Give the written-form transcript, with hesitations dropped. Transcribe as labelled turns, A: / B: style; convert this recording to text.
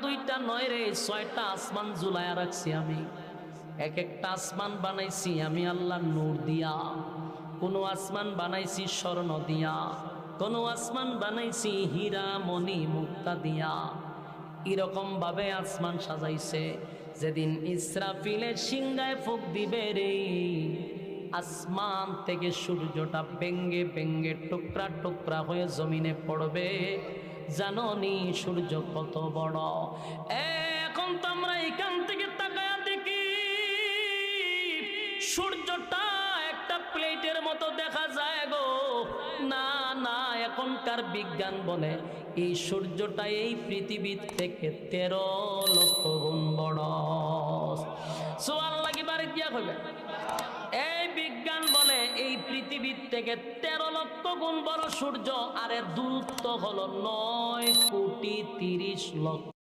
A: দুইটা নয় রে, 6টা আসমান ঝুলায়া রাখছি আমি। এক একটা আসমান বানাইছি আমি আল্লাহর নূর দিয়া, কোন আসমান বানাইছি স্বর্ণ দিয়া, কোন আসমান বানাইছি হীরা মণি মুক্তা দিয়া। এরকম ভাবে আসমান সাজাইছে, যেদিন ইসরাফিলের সিংহায় ফুঁক দিবে রে, আসমান থেকে সূর্যটা ভেঙ্গে ভেঙ্গে টুকরা টুকরা হয়ে জমিনে পড়বে। জাননি সূর্য কত বড়। এখন তো আমরা এখান থেকে তাকায়া দেখি সূর্যটা একটা প্লেটের মতো দেখা যায় গো। না না, এখনকার বিজ্ঞান বলে এই সূর্যটা এই পৃথিবীর থেকে 13 লক্ষ গুণ বড়। সুবহানাল্লাহ কি বারে দিয়া কইবে? এই বিজ্ঞান বলে এই পৃথিবীর থেকে 13 লক্ষ গুণ বড় সূর্য, আর এর দূরত্ব হলো 9 কোটি 30 লক্ষ